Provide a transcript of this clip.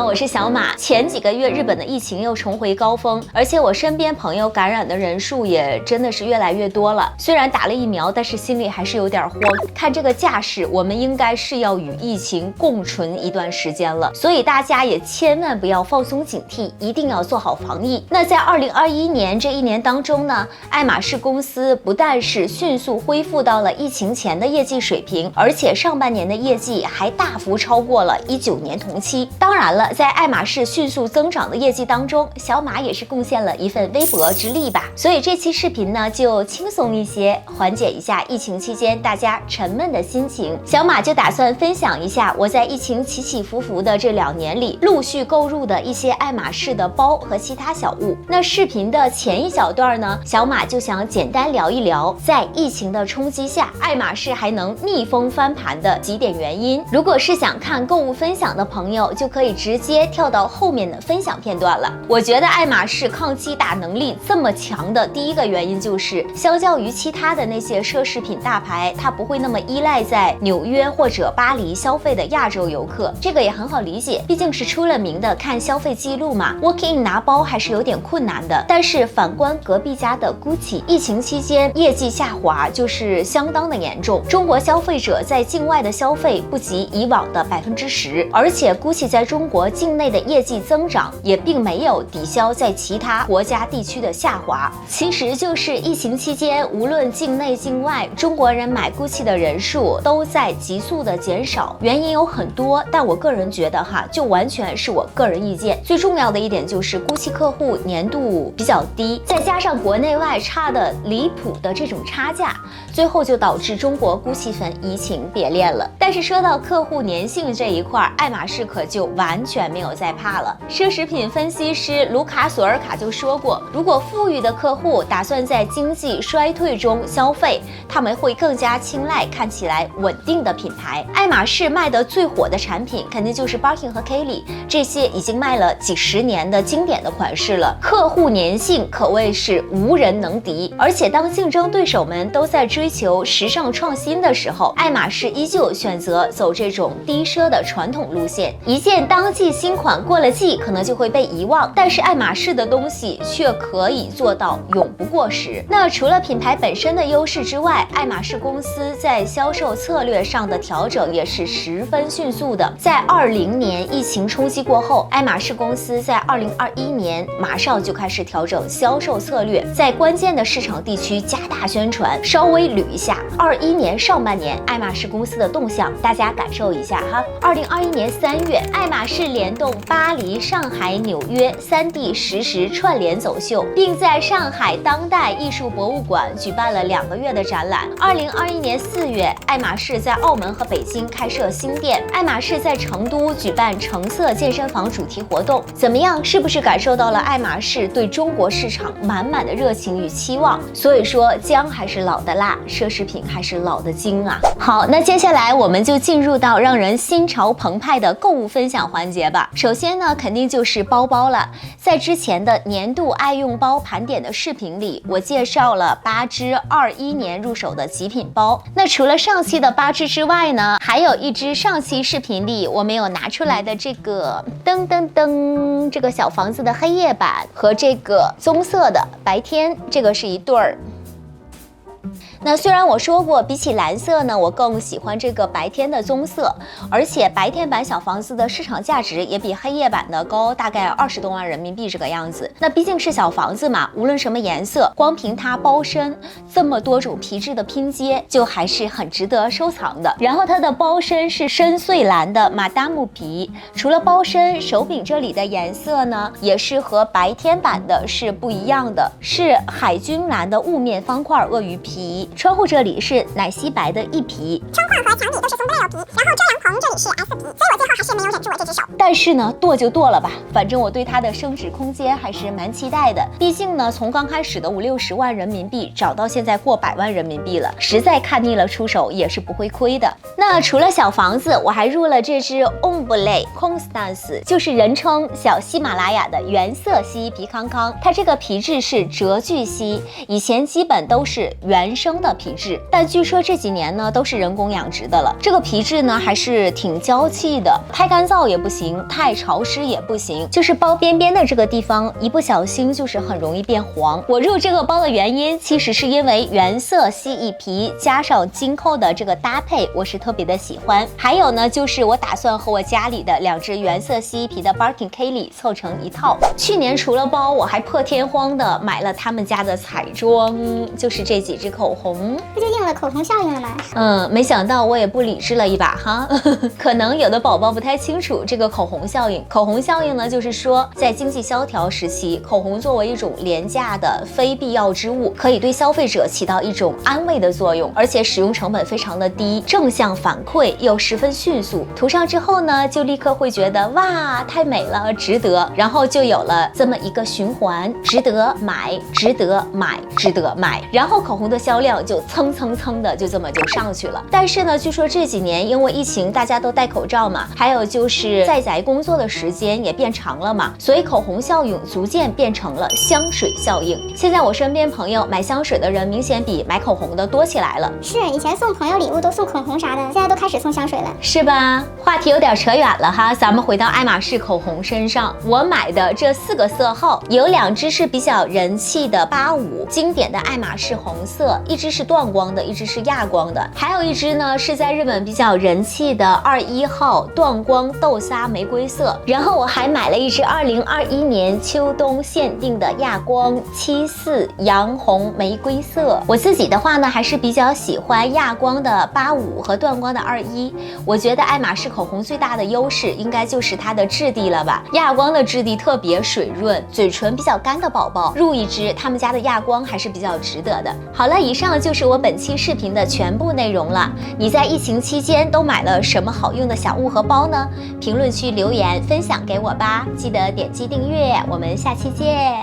好，我是小马。前几个月日本的疫情又重回高峰，而且我身边朋友感染的人数也真的是越来越多了。虽然打了疫苗，但是心里还是有点慌。看这个架势，我们应该是要与疫情共存一段时间了，所以大家也千万不要放松警惕，一定要做好防疫。那在2021年这一年当中呢，爱马仕公司不但是迅速恢复到了疫情前的业绩水平，而且上半年的业绩还大幅超过了19年同期。当然了，在爱马仕迅速增长的业绩当中，小马也是贡献了一份微薄之力吧。所以这期视频呢就轻松一些，缓解一下疫情期间大家沉闷的心情。小马就打算分享一下我在疫情起起伏伏的这2年里陆续购入的一些爱马仕的包和其他小物。那视频的前一小段呢，小马就想简单聊一聊在疫情的冲击下，爱马仕还能逆风翻盘的几点原因。如果是想看购物分享的朋友，就可以直接跳到后面的分享片段了。我觉得爱马仕抗击打能力这么强的第一个原因就是，相较于其他的那些奢侈品大牌，它不会那么依赖在纽约或者巴黎消费的亚洲游客。这个也很好理解，毕竟是出了名的看消费记录嘛 ，walk in 拿包还是有点困难的。但是反观隔壁家的 GUCCI， 疫情期间业绩下滑就是相当的严重，中国消费者在境外的消费不及以往的10%，而且 GUCCI 在中国境内的业绩增长也并没有抵消在其他国家地区的下滑。其实就是疫情期间，无论境内境外，中国人买 GUCCI 的人数都在急速的减少，原因有很多，但我个人觉得就完全是我个人意见。最重要的一点就是 GUCCI 客户粘度比较低，再加上国内外差的离谱的这种差价，最后就导致中国 GUCCI 粉移情别恋了。但是说到客户粘性这一块，爱马仕可就完全没有在怕了。奢侈品分析师卢卡索尔卡就说过，如果富裕的客户打算在经济衰退中消费，他们会更加青睐看起来稳定的品牌。爱马仕卖得最火的产品肯定就是 Birkin 和 Kelly， 这些已经卖了几十年的经典的款式了，客户粘性可谓是无人能敌。而且当竞争对手们都在追求时尚创新的时候，爱马仕依旧选择走这种低奢的传统路线。一件当季新款过了季可能就会被遗忘，但是爱马仕的东西却可以做到永不过时。那除了品牌本身的优势之外，爱马仕公司在销售策略上的调整也是十分迅速的。在20年疫情冲击过后，爱马仕公司在2021年马上就开始调整销售策略，在关键的市场地区加大宣传。稍微捋一下21年上半年爱马仕公司的动向，大家感受一下哈。2021年3月，爱马仕联动巴黎、上海、纽约3地实时串联走秀，并在上海当代艺术博物馆举办了2个月的展览。2021年4月，爱马仕在澳门和北京开设新店，爱马仕在成都举办橙色健身房主题活动。怎么样，是不是感受到了爱马仕对中国市场满满的热情与期望？所以说姜还是老的辣，奢侈品还是老的精啊。好，那接下来我们就进入到让人心潮澎湃的购物分享环节吧。首先呢，肯定就是包包了。在之前的年度爱用包盘点的视频里，我介绍了8支21年入手的极品包。那除了上期的8支之外呢，还有一支上期视频里我没有拿出来的这个噔噔噔这个小房子的黑夜版和这个棕色的白天，这个是一对儿。那虽然我说过，比起蓝色呢，我更喜欢这个白天的棕色，而且白天版小房子的市场价值也比黑夜版的高大概20多万人民币这个样子。那毕竟是小房子嘛，无论什么颜色，光凭它包身这么多种皮质的拼接，就还是很值得收藏的。然后它的包身是深邃蓝的马达木皮，除了包身，手柄这里的颜色呢，也是和白天版的是不一样的，是海军蓝的雾面方块鳄鱼皮。窗户这里是奶昔白的一皮，窗框和墙壁都是松柏油皮，然后遮阳棚这里是 S 皮，所以我最后还是没有忍住我这只手。但是呢，剁就剁了吧，反正我对它的升值空间还是蛮期待的。毕竟呢，从刚开始的50-60万人民币涨到现在过100万人民币了，实在看腻了出手也是不会亏的。那除了小房子，我还入了这只 Ombre Constance， 就是人称小喜马拉雅的原色蜥蜴皮康康。它这个皮质是赭巨蜥，以前基本都是原生的皮质，但据说这几年呢都是人工养殖的了。这个皮质呢还是挺娇气的，太干燥也不行。行，太潮湿也不行，就是包边边的这个地方，一不小心就是很容易变黄。我入这个包的原因，其实是因为原色蜥蜴皮加上金扣的这个搭配，我是特别的喜欢。还有呢，就是我打算和我家里的2只原色蜥蜴皮的 Birkin Kelly 凑成一套。去年除了包，我还破天荒的买了他们家的彩妆，就是这几支口红，不就应了口红效应了吗？没想到我也不理智了一把哈。可能有的宝宝不太清楚这个口红效应。口红效应呢，就是说在经济萧条时期，口红作为一种廉价的非必要之物，可以对消费者起到一种安慰的作用，而且使用成本非常的低，正向反馈又十分迅速。涂上之后呢，就立刻会觉得哇，太美了，值得，然后就有了这么一个循环，值得买，值得买，值得买，然后口红的销量就蹭蹭蹭的就这么就上去了。但是呢，据说这几年因为疫情，大家都戴口罩嘛，还有就是在宅工作的时间也变长了嘛，所以口红效应逐渐变成了香水效应。现在我身边朋友买香水的人明显比买口红的多起来了。是，以前送朋友礼物都送口红啥的，现在都开始送香水了，是吧？话题有点扯远了哈，咱们回到爱马仕口红身上。我买的这4个色号，有2支是比较人气的85经典的爱马仕红色，一支是断光的，一支是亚光的，还有一支呢是在日本比较人气的21号断光豆沙玫瑰色。然后我还买了一支2021年秋冬限定的亚光74洋红玫瑰色。我自己的话呢，还是比较喜欢亚光的85和断光的21。我觉得爱马仕口红最大的优势应该就是它的质地了吧。亚光的质地特别水润，嘴唇比较干的宝宝入一支他们家的亚光还是比较值得的。好了，以上就是我本期视频的全部内容了。你在疫情期间都买了什么好用的小物和包呢？评论区留言分享给我吧，记得点击订阅，我们下期见。